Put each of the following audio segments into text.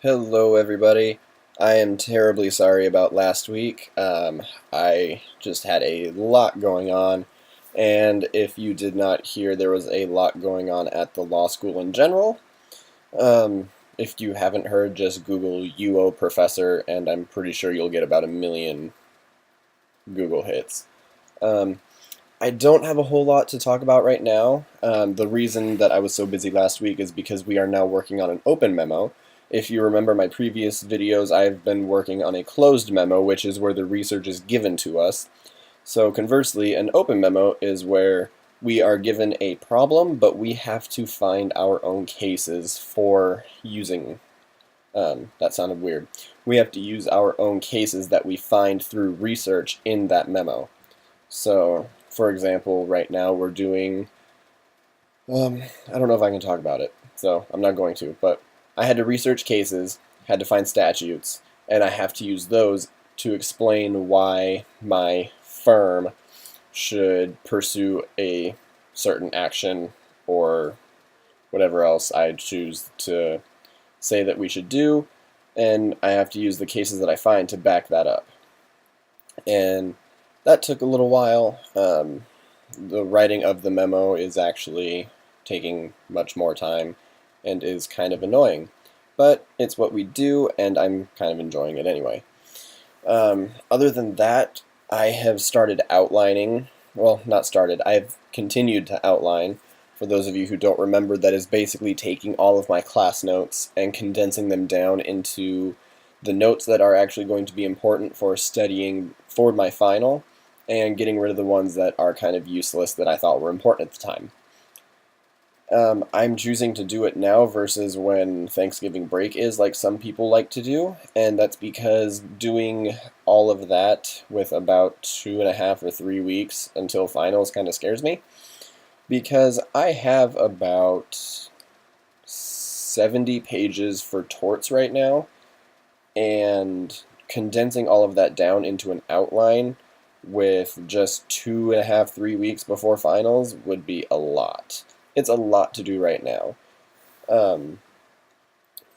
Hello, everybody. I am terribly sorry about last week. I just had a lot going on, and if you did not hear, there was a lot going on at the law school in general. If you haven't heard, just Google UO professor, and I'm pretty sure you'll get about a million Google hits. Um, I don't have a whole lot to talk about right now. The reason that I was so busy last week is because we are now working on an open memo. If you remember my previous videos, I've been working on a closed memo, which is where the research is given to us. So conversely, an open memo is where we are given a problem, but we have to find our own cases for using. That sounded weird. We have to use our own cases that we find through research in that memo. So, for example, right now we're doing, I don't know if I can talk about it, so I'm not going to, but I had to research cases, had to find statutes, and I have to use those to explain why my firm should pursue a certain action or whatever else I choose to say that we should do, and I have to use the cases that I find to back that up. And that took a little while. The writing of the memo is actually taking much more time and is kind of annoying. But it's what we do, and I'm kind of enjoying it anyway. Other than that, I have started outlining. Well, not started, I've continued to outline. For those of you who don't remember, that is basically taking all of my class notes and condensing them down into the notes that are actually going to be important for studying for my final, and getting rid of the ones that are kind of useless that I thought were important at the time. I'm choosing to do it now versus when Thanksgiving break is, like some people like to do, and that's because doing all of that with about 2.5 or 3 weeks until finals kind of scares me, because I have about 70 pages for torts right now, and condensing all of that down into an outline with just 2.5, 3 weeks before finals would be a lot. It's a lot to do right now. Um,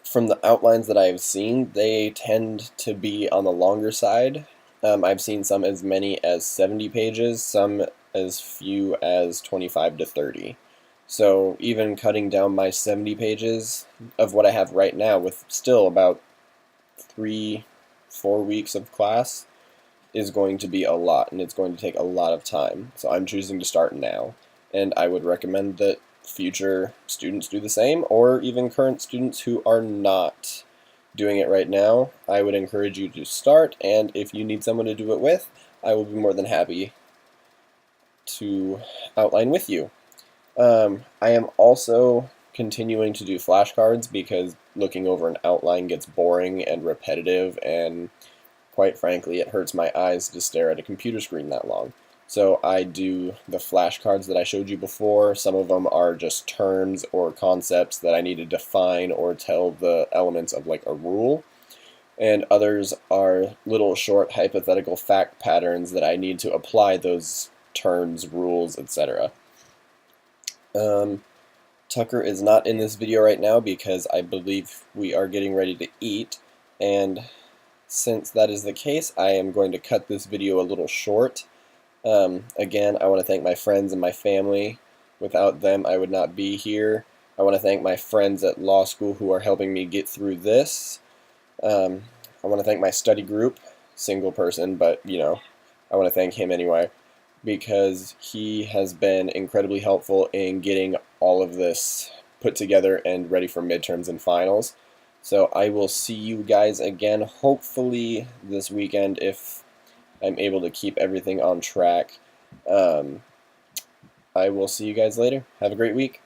from the outlines that I've seen, they tend to be on the longer side. I've seen some as many as 70 pages, some as few as 25 to 30. So even cutting down my 70 pages of what I have right now with still about 3, 4 weeks of class is going to be a lot, and it's going to take a lot of time. So I'm choosing to start now, and I would recommend that future students do the same, or even current students who are not doing it right now. I would encourage you to start, and if you need someone to do it with, I will be more than happy to outline with you. I am also continuing to do flashcards because looking over an outline gets boring and repetitive, and quite frankly, it hurts my eyes to stare at a computer screen that long. So I do the flashcards that I showed you before. Some of them are just terms or concepts that I need to define or tell the elements of like a rule. And others are little short hypothetical fact patterns that I need to apply those terms, rules, etc. Tucker is not in this video right now because I believe we are getting ready to eat, and since that is the case, I am going to cut this video a little short. Again, I want to thank my friends and my family. Without them, I would not be here. I want to thank my friends at law school who are helping me get through this. I want to thank my study group, single person, but I want to thank him anyway, because he has been incredibly helpful in getting all of this put together and ready for midterms and finals. So I will see you guys again, hopefully this weekend, if I'm able to keep everything on track. I will see you guys later. Have a great week.